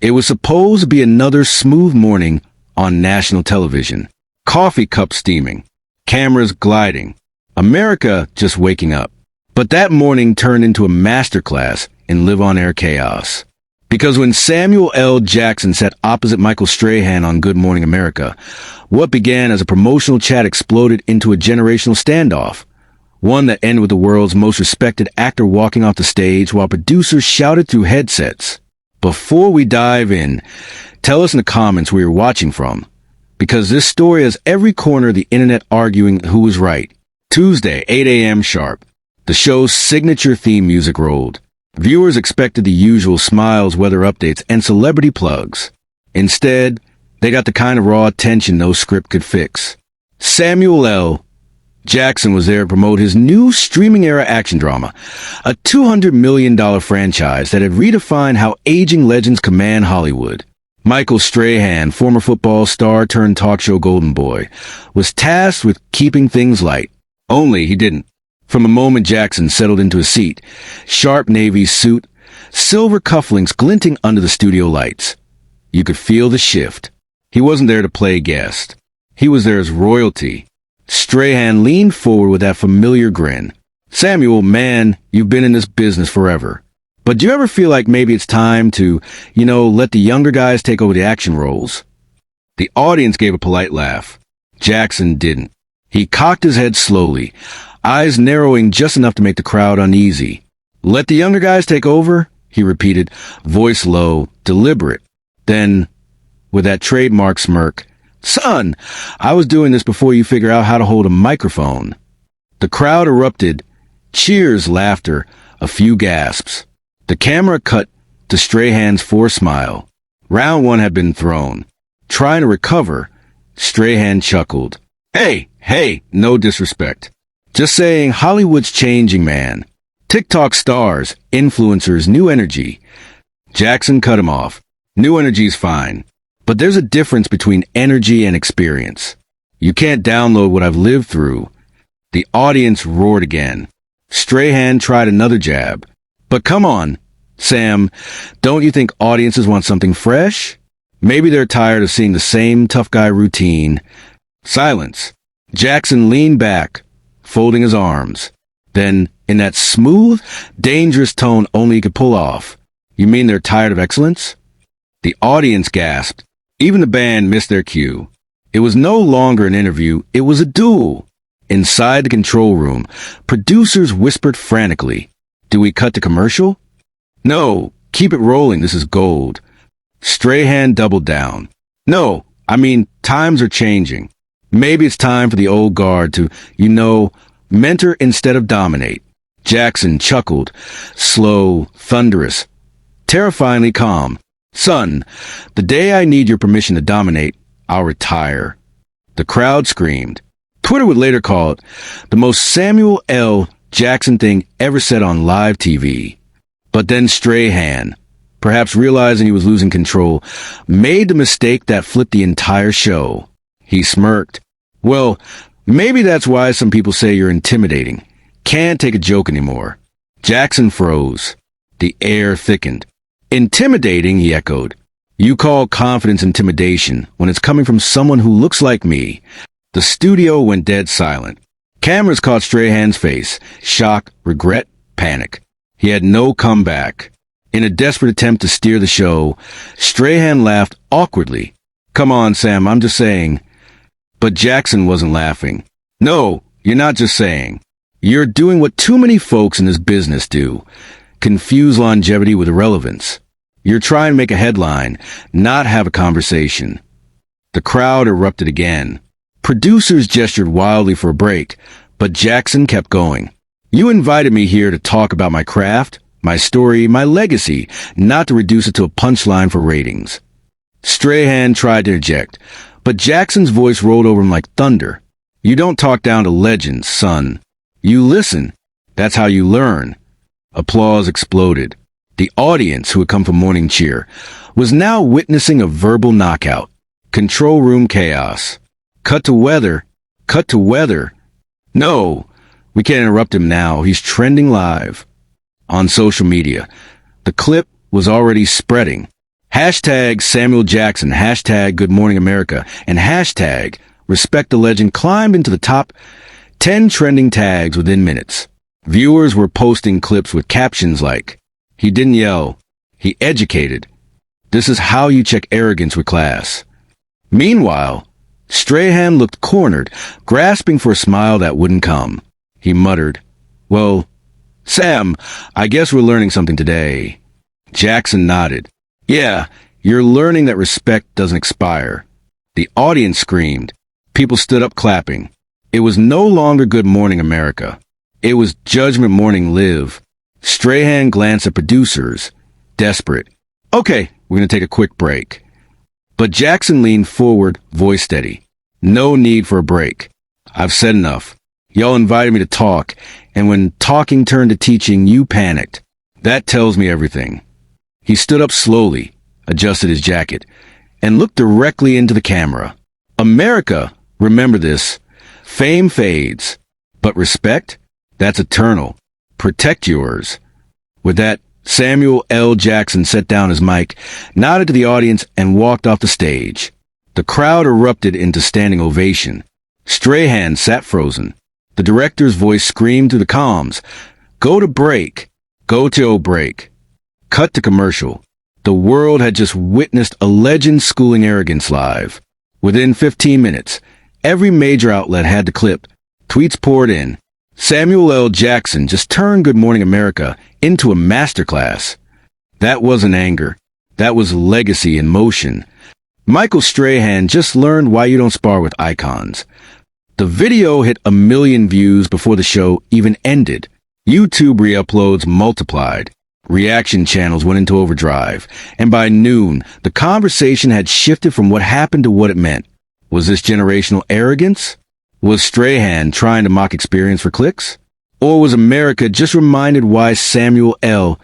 It was supposed to be another smooth morning on national television. Coffee cups steaming, cameras gliding, America just waking up. But that morning turned into a masterclass in live-on-air chaos. Because when Samuel L. Jackson sat opposite Michael Strahan on Good Morning America, what began as a promotional chat exploded into a generational standoff. One that ended with the world's most respected actor walking off the stage while producers shouted through headsets. Before we dive in, tell us in the comments where you're watching from, because this story has every corner of the internet arguing who was right. Tuesday, 8 a.m. sharp. The show's signature theme music rolled. Viewers expected the usual smiles, weather updates, and celebrity plugs. Instead, they got the kind of raw tension no script could fix. Samuel L. Jackson was there to promote his new streaming-era action drama, a $200 million franchise that had redefined how aging legends command Hollywood. Michael Strahan, former football star turned talk show golden boy, was tasked with keeping things light. Only he didn't. From the moment Jackson settled into his seat, sharp navy suit, silver cufflinks glinting under the studio lights. You could feel the shift. He wasn't there to play guest. He was there as royalty. Strahan leaned forward with that familiar grin. Samuel, man, you've been in this business forever. But do you ever feel like maybe it's time to, let the younger guys take over the action roles? The audience gave a polite laugh. Jackson didn't. He cocked his head slowly, eyes narrowing just enough to make the crowd uneasy. Let the younger guys take over, he repeated, voice low, deliberate. Then, with that trademark smirk, son, I was doing this before you figure out how to hold a microphone. The crowd erupted, cheers, laughter, a few gasps. The camera cut to Strahan's forced smile. Round one had been thrown. Trying to recover, Strahan chuckled. Hey, no disrespect. Just saying Hollywood's changing, man. TikTok stars, influencers, new energy. Jackson cut him off. New energy's fine. But there's a difference between energy and experience. You can't download what I've lived through. The audience roared again. Strahan tried another jab. But come on, Sam, don't you think audiences want something fresh? Maybe they're tired of seeing the same tough guy routine. Silence. Jackson leaned back, folding his arms. Then, in that smooth, dangerous tone only he could pull off, you mean they're tired of excellence? The audience gasped. Even the band missed their cue. It was no longer an interview, it was a duel. Inside the control room, producers whispered frantically, "Do we cut to commercial?" "No, keep it rolling, this is gold." Strahan doubled down. "No, times are changing. Maybe it's time for the old guard to, mentor instead of dominate." Jackson chuckled, slow, thunderous, terrifyingly calm. "Son, the day I need your permission to dominate, I'll retire." The crowd screamed. Twitter would later call it the most Samuel L. Jackson thing ever said on live TV. But then Strahan, perhaps realizing he was losing control, made the mistake that flipped the entire show. He smirked. "Well, maybe that's why some people say you're intimidating. Can't take a joke anymore." Jackson froze. The air thickened. "Intimidating," he echoed. "You call confidence intimidation when it's coming from someone who looks like me." The studio went dead silent. Cameras caught Strahan's face. Shock, regret, panic. He had no comeback. In a desperate attempt to steer the show, Strahan laughed awkwardly. "Come on, Sam, I'm just saying." But Jackson wasn't laughing. "No, you're not just saying. You're doing what too many folks in this business do. Confuse longevity with irrelevance. You're trying to make a headline, not have a conversation." The crowd erupted again. Producers gestured wildly for a break, but Jackson kept going. "You invited me here to talk about my craft, my story, my legacy, not to reduce it to a punchline for ratings." Strahan tried to interject, but Jackson's voice rolled over him like thunder. "You don't talk down to legends, son. You listen. That's how you learn." Applause exploded. The audience, who had come for morning cheer, was now witnessing a verbal knockout. Control room chaos. Cut to weather. Cut to weather. "No, we can't interrupt him now. He's trending live." On social media, the clip was already spreading. Hashtag Samuel Jackson, hashtag Good Morning America, and hashtag Respect the Legend climbed into the top 10 trending tags within minutes. Viewers were posting clips with captions like, "He didn't yell, he educated. This is how you check arrogance with class." Meanwhile, Strahan looked cornered, grasping for a smile that wouldn't come. He muttered, "Well, Sam, I guess we're learning something today." Jackson nodded. "Yeah, you're learning that respect doesn't expire." The audience screamed. People stood up clapping. It was no longer Good Morning America. It was Judgment Morning Live. Strahan glanced at producers, desperate. "Okay, we're going to take a quick break." But Jackson leaned forward, voice steady. "No need for a break. I've said enough. Y'all invited me to talk, and when talking turned to teaching, you panicked. That tells me everything." He stood up slowly, adjusted his jacket, and looked directly into the camera. "America, remember this. Fame fades, but respect? That's eternal. Protect yours." With that, Samuel L. Jackson set down his mic, nodded to the audience, and walked off the stage. The crowd erupted into standing ovation. Strahan sat frozen. The director's voice screamed through the comms, "Go to break. Go to break." Cut to commercial. The world had just witnessed a legend schooling arrogance live. Within 15 minutes, every major outlet had the clip. Tweets poured in. Samuel L. Jackson just turned Good Morning America into a masterclass. That wasn't anger. That was legacy in motion. Michael Strahan just learned why you don't spar with icons. The video hit 1 million views before the show even ended. YouTube re-uploads multiplied. Reaction channels went into overdrive. And by noon, the conversation had shifted from what happened to what it meant. Was this generational arrogance? Was Strahan trying to mock experience for clicks? Or was America just reminded why Samuel L.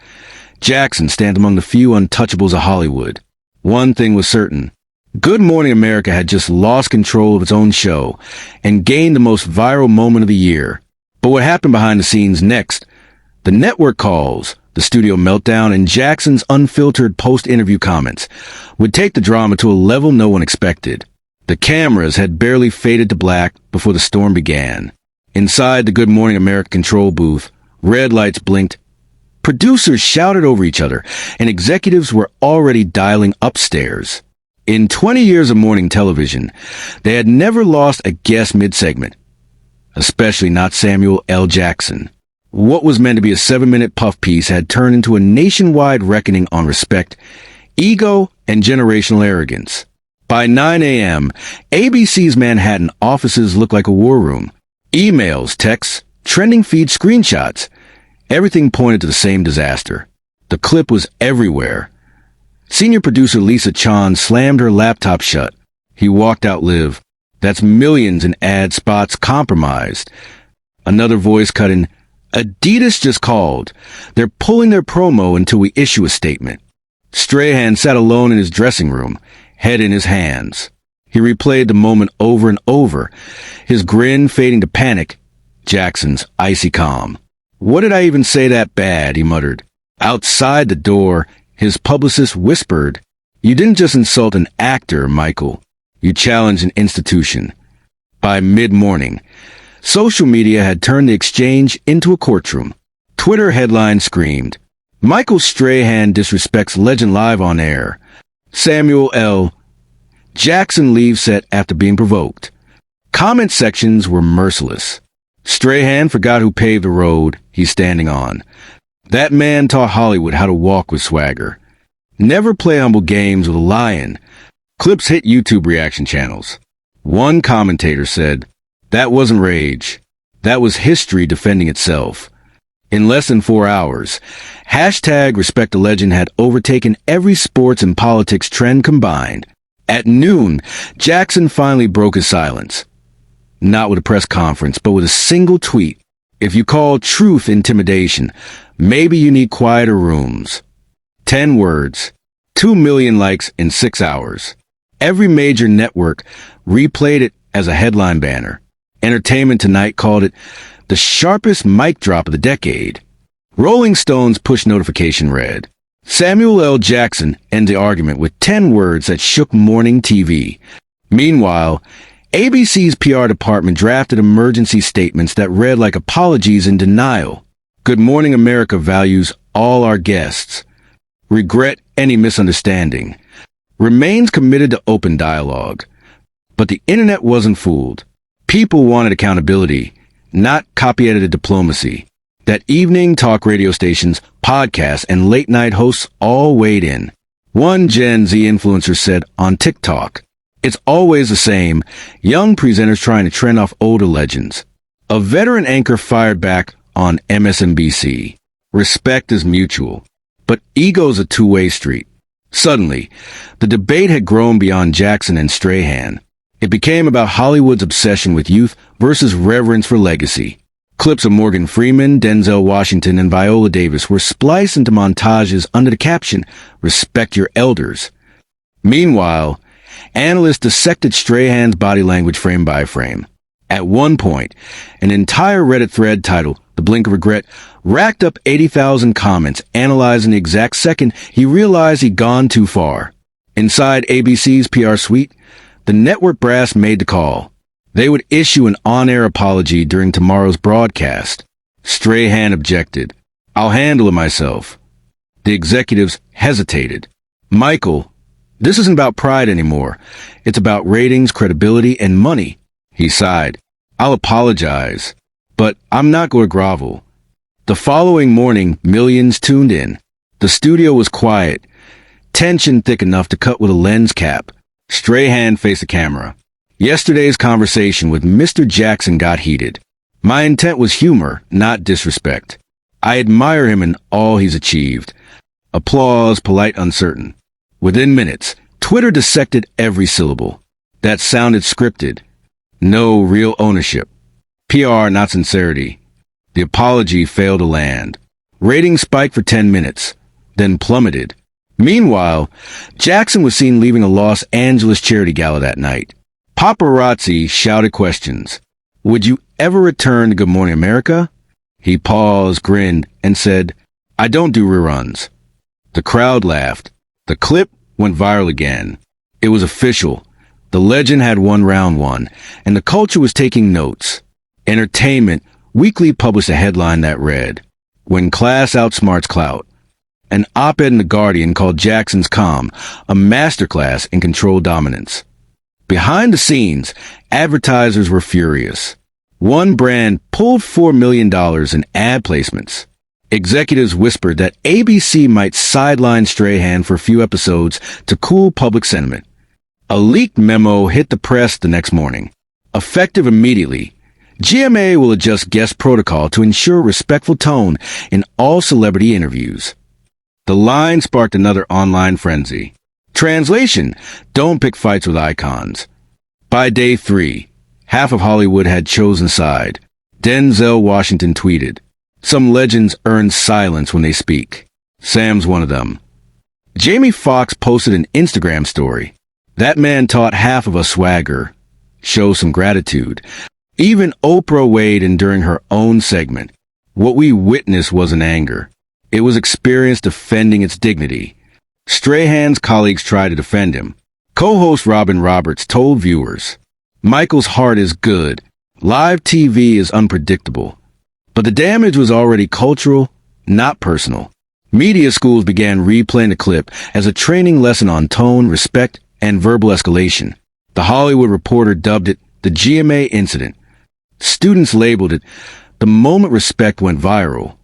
Jackson stands among the few untouchables of Hollywood? One thing was certain. Good Morning America had just lost control of its own show and gained the most viral moment of the year. But what happened behind the scenes next? The network calls, the studio meltdown, and Jackson's unfiltered post-interview comments would take the drama to a level no one expected. The cameras had barely faded to black before the storm began. Inside the Good Morning America control booth, red lights blinked. Producers shouted over each other, and executives were already dialing upstairs. In 20 years of morning television, they had never lost a guest mid-segment, especially not Samuel L. Jackson. What was meant to be a 7-minute puff piece had turned into a nationwide reckoning on respect, ego, and generational arrogance. By 9 a.m., ABC's Manhattan offices looked like a war room. Emails, texts, trending feed screenshots. Everything pointed to the same disaster. The clip was everywhere. Senior producer Lisa Chan slammed her laptop shut. He walked out live. That's millions in ad spots compromised. Another voice cut in, "Adidas just called. They're pulling their promo until we issue a statement." Strahan sat alone in his dressing room, head in his hands. He replayed the moment over and over, his grin fading to panic, Jackson's icy calm. "What did I even say that bad?" he muttered. Outside the door, his publicist whispered, "You didn't just insult an actor, Michael. You challenged an institution." By mid-morning, social media had turned the exchange into a courtroom. Twitter headlines screamed, "Michael Strahan disrespects Legend live on air. Samuel L. Jackson leaves set after being provoked." Comment sections were merciless. Strahan forgot who paved the road he's standing on. That man taught Hollywood how to walk with swagger. Never play humble games with a lion. Clips hit YouTube reaction channels. One commentator said, "That wasn't rage. That was history defending itself." In less than 4 hours, hashtag RespectTheLegend had overtaken every sports and politics trend combined. At noon, Jackson finally broke his silence. Not with a press conference, but with a single tweet. "If you call truth intimidation, maybe you need quieter rooms." 10 words. 2 million likes in 6 hours. Every major network replayed it as a headline banner. Entertainment Tonight called it the sharpest mic drop of the decade. Rolling Stone's push notification read, Samuel L. Jackson ended the argument with 10 words that shook morning TV. Meanwhile, ABC's PR department drafted emergency statements that read like apologies in denial. Good Morning America values all our guests. Regret any misunderstanding. Remains committed to open dialogue. But the internet wasn't fooled. People wanted accountability, not copy-edited diplomacy. That evening, talk radio stations, podcasts, and late-night hosts all weighed in. One Gen Z influencer said on TikTok, "It's always the same, young presenters trying to trend off older legends." A veteran anchor fired back on MSNBC. Respect is mutual, but ego's a two-way street. Suddenly, the debate had grown beyond Jackson and Strahan. It became about Hollywood's obsession with youth versus reverence for legacy. Clips of Morgan Freeman, Denzel Washington, and Viola Davis were spliced into montages under the caption, "Respect your elders." Meanwhile, analysts dissected Strahan's body language frame by frame. At one point, an entire Reddit thread titled "The Blink of Regret" racked up 80,000 comments analyzing the exact second he realized he'd gone too far. Inside ABC's PR suite, the network brass made the call. They would issue an on-air apology during tomorrow's broadcast. Strahan objected. "I'll handle it myself." The executives hesitated. "Michael, this isn't about pride anymore. It's about ratings, credibility, and money." He sighed. "I'll apologize, but I'm not going to grovel." The following morning, millions tuned in. The studio was quiet, tension thick enough to cut with a lens cap. Strahan faced the camera. "Yesterday's conversation with Mr. Jackson got heated. My intent was humor, not disrespect. I admire him in all he's achieved." Applause, polite, uncertain. Within minutes, Twitter dissected every syllable. That sounded scripted. No real ownership. PR, not sincerity. The apology failed to land. Ratings spiked for 10 minutes, then plummeted. Meanwhile, Jackson was seen leaving a Los Angeles charity gala that night. Paparazzi shouted questions. "Would you ever return to Good Morning America?" He paused, grinned, and said, "I don't do reruns." The crowd laughed. The clip went viral again. It was official. The legend had won round one, and the culture was taking notes. Entertainment Weekly published a headline that read, "When Class Outsmarts Clout." An op-ed in The Guardian called Jackson's calm a masterclass in controlled dominance. Behind the scenes, advertisers were furious. One brand pulled $4 million in ad placements. Executives whispered that ABC might sideline Strahan for a few episodes to cool public sentiment. A leaked memo hit the press the next morning. Effective immediately, GMA will adjust guest protocol to ensure respectful tone in all celebrity interviews. The line sparked another online frenzy. Translation: don't pick fights with icons. By day 3, half of Hollywood had chosen side. Denzel Washington tweeted, "Some legends earn silence when they speak. Sam's one of them." Jamie Foxx posted an Instagram story. "That man taught half of us swagger. Show some gratitude." Even Oprah weighed in during her own segment. What we witnessed wasn't anger. It was experience defending its dignity. Strahan's colleagues tried to defend him. Co-host Robin Roberts told viewers, "Michael's heart is good. Live TV is unpredictable." But the damage was already cultural, not personal. Media schools began replaying the clip as a training lesson on tone, respect, and verbal escalation. The Hollywood Reporter dubbed it the GMA incident. Students labeled it the moment respect went viral.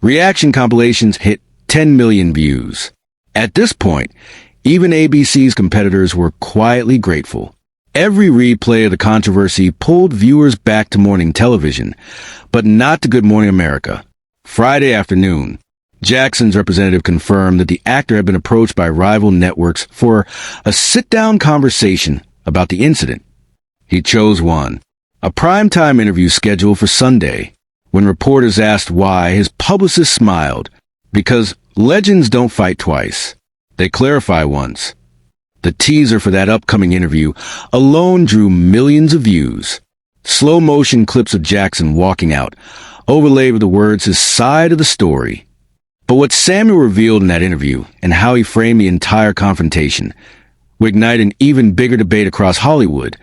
Reaction compilations hit 10 million views. At this point, even ABC's competitors were quietly grateful. Every replay of the controversy pulled viewers back to morning television, but not to Good Morning America. Friday afternoon, Jackson's representative confirmed that the actor had been approached by rival networks for a sit-down conversation about the incident. He chose one, a primetime interview scheduled for Sunday. When reporters asked why, his publicist smiled. Because legends don't fight twice. They clarify once. The teaser for that upcoming interview alone drew millions of views. Slow-motion clips of Jackson walking out, overlaid with the words his side of the story. But what Samuel revealed in that interview and how he framed the entire confrontation would ignite an even bigger debate across Hollywood,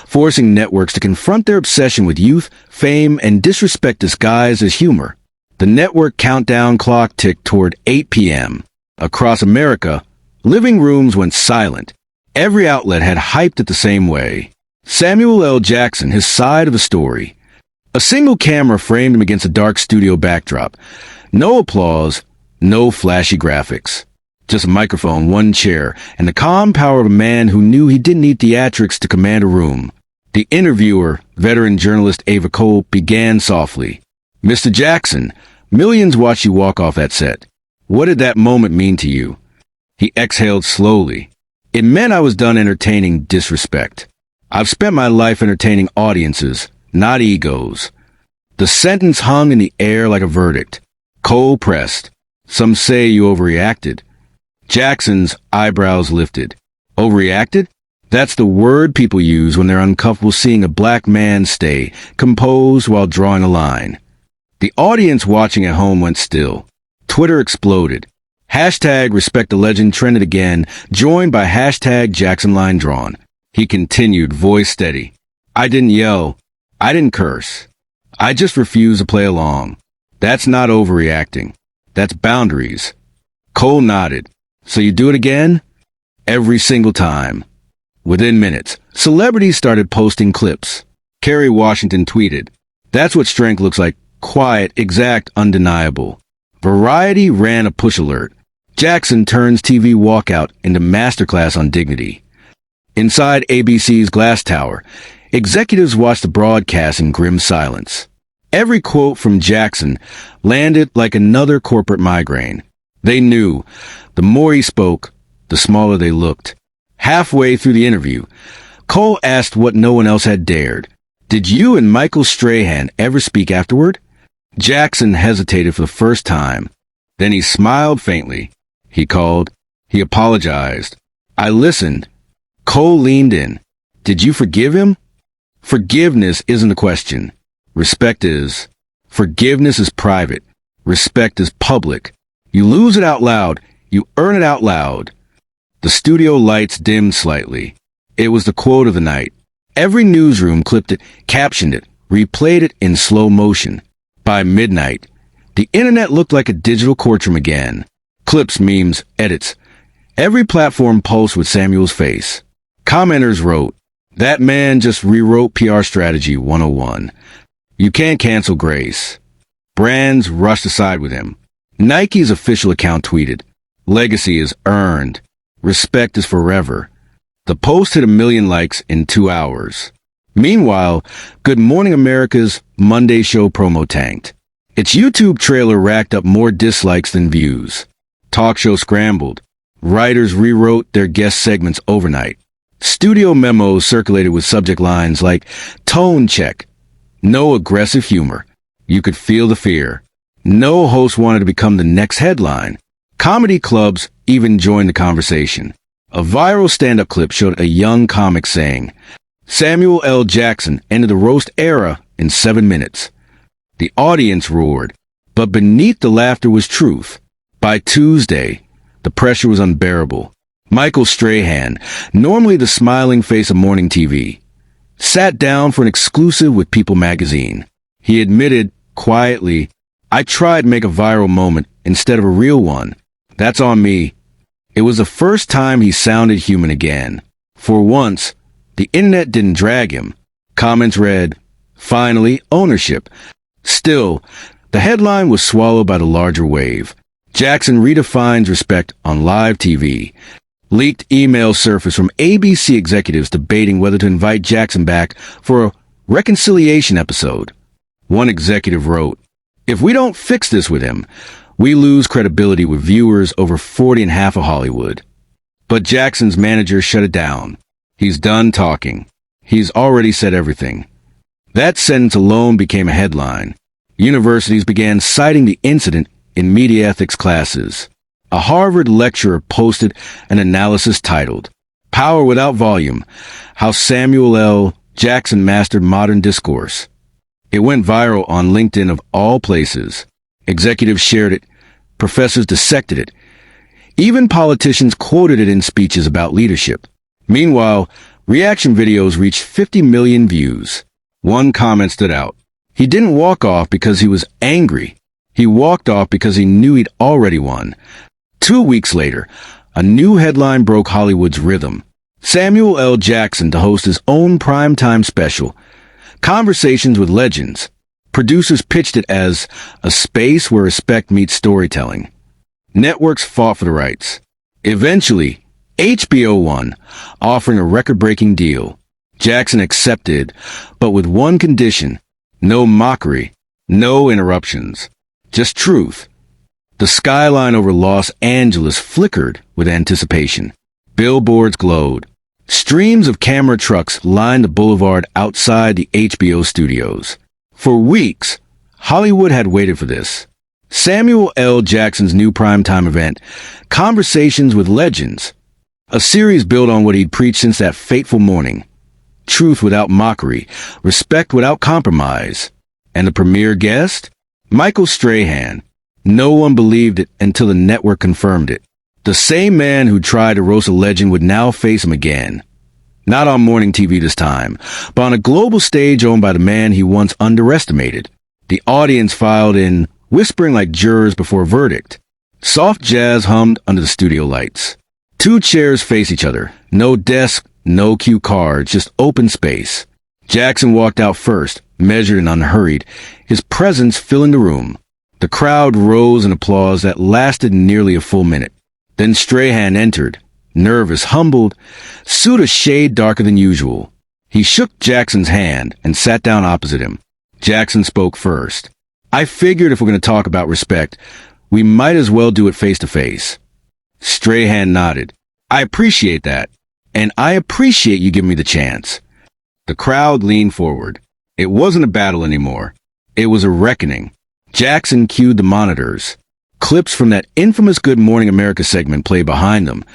forcing networks to confront their obsession with youth, fame, and disrespect disguised as humor. The network countdown clock ticked toward 8 p.m. Across America, living rooms went silent. Every outlet had hyped it the same way. Samuel L. Jackson, his side of the story. A single camera framed him against a dark studio backdrop. No applause, no flashy graphics. Just a microphone, one chair, and the calm power of a man who knew he didn't need theatrics to command a room. The interviewer, veteran journalist Ava Cole, began softly. "Mr. Jackson, millions watched you walk off that set. What did that moment mean to you?" He exhaled slowly. "It meant I was done entertaining disrespect. I've spent my life entertaining audiences, not egos." The sentence hung in the air like a verdict. Cole pressed. "Some say you overreacted." Jackson's eyebrows lifted. "Overreacted? That's the word people use when they're uncomfortable seeing a black man stay composed while drawing a line." The audience watching at home went still. Twitter exploded. Hashtag RespectTheLegend trended again, joined by hashtag Jackson line drawn. He continued, voice steady. "I didn't yell. I didn't curse. I just refused to play along. That's not overreacting. That's boundaries." Cole nodded. "So you do it again?" "Every single time." Within minutes, celebrities started posting clips. Kerry Washington tweeted, "That's what strength looks like. Quiet, exact, undeniable." Variety ran a push alert. Jackson turns TV walkout into masterclass on dignity. Inside ABC's Glass Tower, executives watched the broadcast in grim silence. Every quote from Jackson landed like another corporate migraine. They knew, the more he spoke, the smaller they looked. Halfway through the interview, Cole asked what no one else had dared. "Did you and Michael Strahan ever speak afterward?" Jackson hesitated for the first time. Then he smiled faintly. He called. He apologized. "I listened." Cole leaned in. "Did you forgive him?" "Forgiveness isn't the question. Respect is. Forgiveness is private. Respect is public. You lose it out loud. You earn it out loud." The studio lights dimmed slightly. It was the quote of the night. Every newsroom clipped it, captioned it, replayed it in slow motion. By midnight, the internet looked like a digital courtroom again. Clips, memes, edits. Every platform pulsed with Samuel's face. Commenters wrote, "That man just rewrote PR strategy 101. You can't cancel grace." Brands rushed aside with him. Nike's official account tweeted, "Legacy is earned. Respect is forever." The post hit 1 million likes in 2 hours. Meanwhile, Good Morning America's Monday show promo tanked. Its YouTube trailer racked up more dislikes than views. Talk show scrambled. Writers rewrote their guest segments overnight. Studio memos circulated with subject lines like, "Tone check. No aggressive humor." You could feel the fear. No host wanted to become the next headline. Comedy clubs even joined the conversation. A viral stand-up clip showed a young comic saying, "Samuel L. Jackson ended the roast era in 7 minutes." The audience roared, but beneath the laughter was truth. By Tuesday, the pressure was unbearable. Michael Strahan, normally the smiling face of morning TV, sat down for an exclusive with People magazine. He admitted, quietly, "I tried to make a viral moment instead of a real one. That's on me." It was the first time he sounded human again. For once, the internet didn't drag him. Comments read, "Finally, ownership." Still, the headline was swallowed by the larger wave. Jackson redefines respect on live TV. Leaked emails surfaced from ABC executives debating whether to invite Jackson back for a reconciliation episode. One executive wrote, "If we don't fix this with him, we lose credibility with viewers over 40 and half of Hollywood." But Jackson's manager shut it down. "He's done talking. He's already said everything." That sentence alone became a headline. Universities began citing the incident in media ethics classes. A Harvard lecturer posted an analysis titled, "Power Without Volume: How Samuel L. Jackson Mastered Modern Discourse." It went viral on LinkedIn of all places. Executives shared it. Professors dissected it. Even politicians quoted it in speeches about leadership. Meanwhile, reaction videos reached 50 million views. One comment stood out. He didn't walk off because he was angry. He walked off because he knew he'd already won. 2 weeks later, a new headline broke Hollywood's rhythm. Samuel L. Jackson to host his own primetime special, Conversations with Legends. Producers pitched it as a space where respect meets storytelling. Networks fought for the rights. Eventually, HBO won, offering a record-breaking deal. Jackson accepted, but with one condition: no mockery, no interruptions, just truth. The skyline over Los Angeles flickered with anticipation. Billboards glowed. Streams of camera trucks lined the boulevard outside the HBO studios. For weeks, Hollywood had waited for this. Samuel L. Jackson's new primetime event, Conversations with Legends, a series built on what he'd preached since that fateful morning. Truth without mockery, respect without compromise. And the premier guest? Michael Strahan. No one believed it until the network confirmed it. The same man who tried to roast a legend would now face him again. Not on morning TV this time, but on a global stage owned by the man he once underestimated. The audience filed in, whispering like jurors before a verdict. Soft jazz hummed under the studio lights. 2 chairs face each other. No desk, no cue cards, just open space. Jackson walked out first, measured and unhurried, his presence filling the room. The crowd rose in applause that lasted nearly a full minute. Then Strahan entered, nervous, humbled, suit a shade darker than usual. He shook Jackson's hand and sat down opposite him. Jackson spoke first. "I figured if we're going to talk about respect, we might as well do it face to face." Strahan nodded. "I appreciate that. And I appreciate you giving me the chance." The crowd leaned forward. It wasn't a battle anymore. It was a reckoning. Jackson cued the monitors. Clips from that infamous Good Morning America segment played behind them.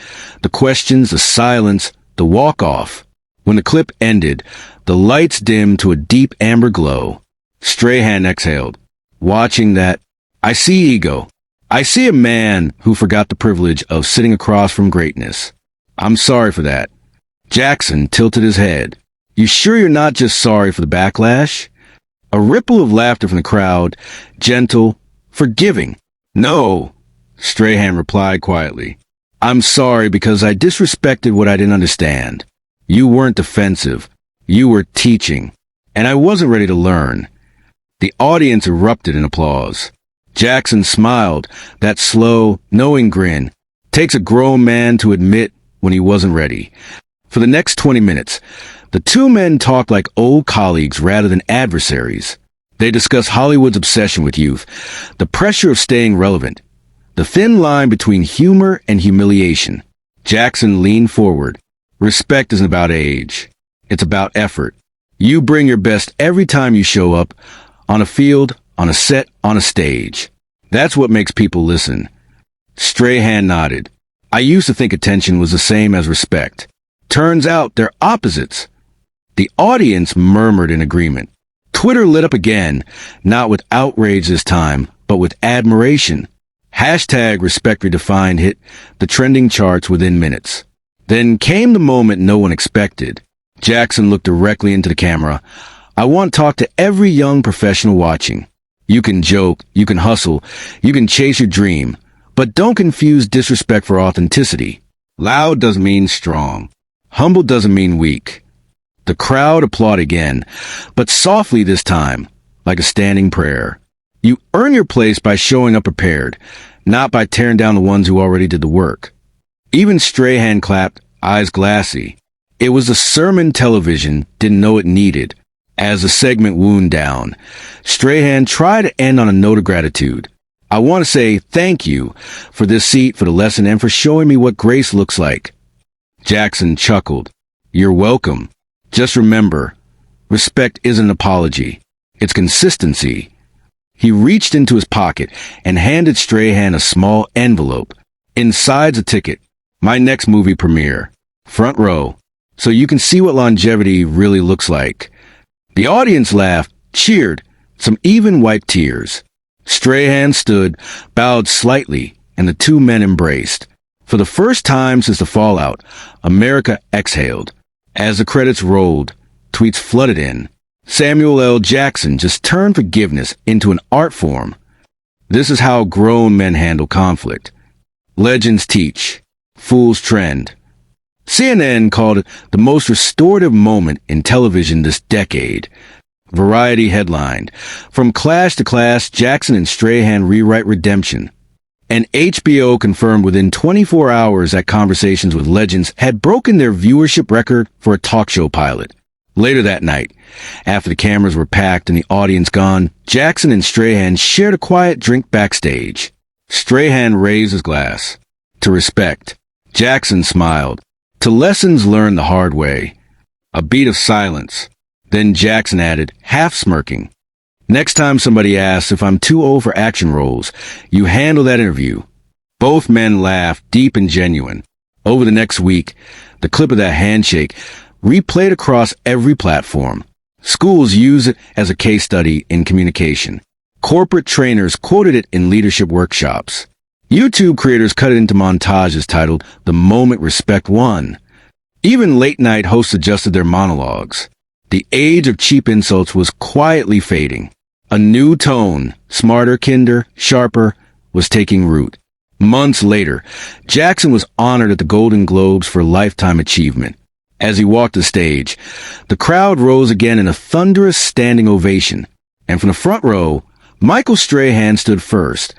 The questions, the silence, the walk-off. When the clip ended, the lights dimmed to a deep amber glow. Strahan exhaled. Watching that, I see ego. I see a man who forgot the privilege of sitting across from greatness. I'm sorry for that. Jackson tilted his head. You sure you're not just sorry for the backlash? A ripple of laughter from the crowd, gentle, forgiving. No, Strahan replied quietly. I'm sorry because I disrespected what I didn't understand. You weren't defensive. You were teaching. And I wasn't ready to learn. The audience erupted in applause. Jackson smiled, that slow, knowing grin. Takes a grown man to admit when he wasn't ready. For the next 20 minutes, the 2 men talked like old colleagues rather than adversaries. They discussed Hollywood's obsession with youth, the pressure of staying relevant, the thin line between humor and humiliation. Jackson leaned forward. Respect isn't about age. It's about effort. You bring your best every time you show up, on a field, on a set, on a stage. That's what makes people listen. Strahan nodded. I used to think attention was the same as respect. Turns out they're opposites. The audience murmured in agreement. Twitter lit up again, not with outrage this time, but with admiration. Hashtag Respect Redefined hit the trending charts within minutes. Then came the moment no one expected. Jackson looked directly into the camera. I want to talk to every young professional watching. You can joke, you can hustle, you can chase your dream, but don't confuse disrespect for authenticity. Loud doesn't mean strong. Humble doesn't mean weak. The crowd applauded again, but softly this time, like a standing prayer. You earn your place by showing up prepared, not by tearing down the ones who already did the work. Even Strahan clapped, eyes glassy. It was the sermon television didn't know it needed. As the segment wound down, Strahan tried to end on a note of gratitude. I want to say thank you for this seat, for the lesson, and for showing me what grace looks like. Jackson chuckled. You're welcome. Just remember, respect isn't an apology. It's consistency. He reached into his pocket and handed Strahan a small envelope. Inside's a ticket. My next movie premiere. Front row. So you can see what longevity really looks like. The audience laughed, cheered, some even wiped tears. Strahan stood, bowed slightly, and the two men embraced. For the first time since the fallout, America exhaled. As the credits rolled, tweets flooded in. Samuel L. Jackson just turned forgiveness into an art form. This is how grown men handle conflict. Legends teach. Fools trend. CNN called it the most restorative moment in television this decade. Variety headlined, "From Clash to Clash, Jackson and Strahan rewrite redemption." And HBO confirmed within 24 hours that Conversations with Legends had broken their viewership record for a talk show pilot. Later that night, after the cameras were packed and the audience gone, Jackson and Strahan shared a quiet drink backstage. Strahan raised his glass. To respect. Jackson smiled. To lessons learned the hard way. A beat of silence. Then Jackson added, half smirking, "Next time somebody asks if I'm too old for action roles, you handle that interview." Both men laughed, deep and genuine. Over the next week, the clip of that handshake replayed across every platform. Schools use it as a case study in communication. Corporate trainers quoted it in leadership workshops. YouTube creators cut it into montages titled "The Moment Respect Won." Even late-night hosts adjusted their monologues. The age of cheap insults was quietly fading. A new tone, smarter, kinder, sharper, was taking root. Months later, Jackson was honored at the Golden Globes for Lifetime Achievement. As he walked the stage, the crowd rose again in a thunderous standing ovation. And from the front row, Michael Strahan stood first,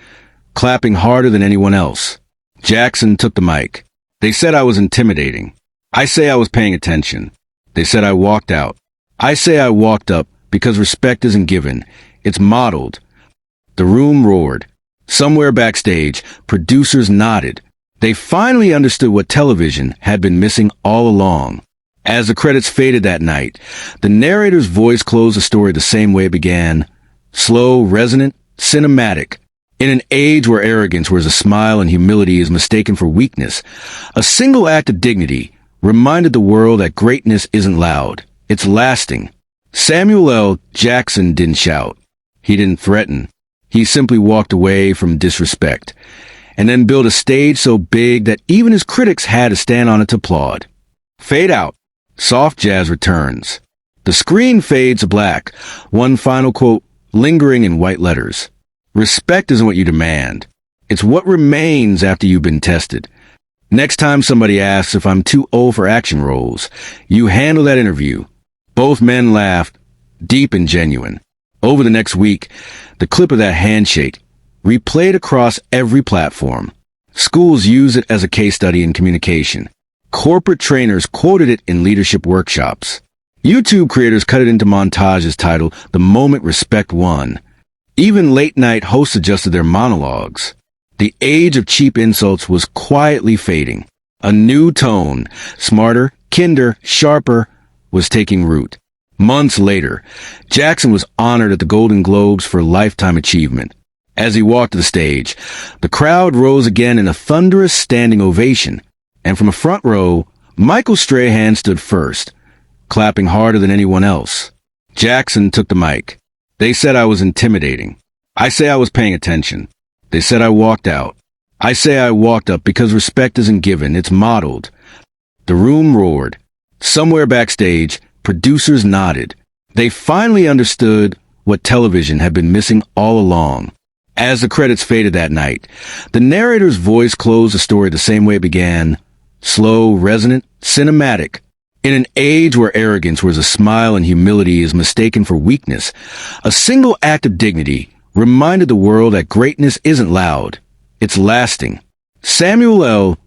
clapping harder than anyone else. Jackson took the mic. "They said I was intimidating. I say I was paying attention. They said I walked out. I say I walked up because respect isn't given. It's modeled." The room roared. Somewhere backstage, producers nodded. They finally understood what television had been missing all along. As the credits faded that night, the narrator's voice closed the story the same way it began. Slow, resonant, cinematic. In an age where arrogance wears a smile and humility is mistaken for weakness, a single act of dignity reminded the world that greatness isn't loud. It's lasting. Samuel L. Jackson didn't shout. He didn't threaten. He simply walked away from disrespect, and then built a stage so big that even his critics had to stand on it to applaud. Fade out. Soft jazz returns. The screen fades to black. One final quote lingering in white letters. "Respect isn't what you demand. It's what remains after you've been tested. Next time somebody asks if I'm too old for action roles, you handle that interview." Both men laughed, deep and genuine. Over the next week, the clip of that handshake replayed across every platform. Schools use it as a case study in communication. Corporate trainers quoted it in leadership workshops. YouTube creators cut it into montages titled "The Moment Respect Won." Even late-night hosts adjusted their monologues. The age of cheap insults was quietly fading. A new tone, smarter, kinder, sharper, was taking root. Months later, Jackson was honored at the Golden Globes for Lifetime Achievement. As he walked to the stage, the crowd rose again in a thunderous standing ovation. And from the front row, Michael Strahan stood first, clapping harder than anyone else. Jackson took the mic. "They said I was intimidating. I say I was paying attention. They said I walked out. I say I walked up because respect isn't given, it's modeled." The room roared. Somewhere backstage, producers nodded. They finally understood what television had been missing all along. As the credits faded that night, the narrator's voice closed the story the same way it began. Slow, resonant, cinematic. In an age where arrogance wears a smile and humility is mistaken for weakness, a single act of dignity reminded the world that greatness isn't loud. It's lasting. Samuel L.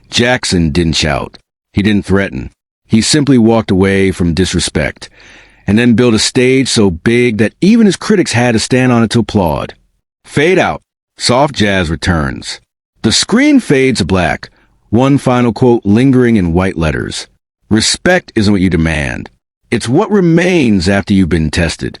Jackson didn't shout. He didn't threaten. He simply walked away from disrespect, and then built a stage so big that even his critics had to stand on it to applaud. Fade out. Soft jazz returns. The screen fades to black. One final quote lingering in white letters. "Respect isn't what you demand. It's what remains after you've been tested."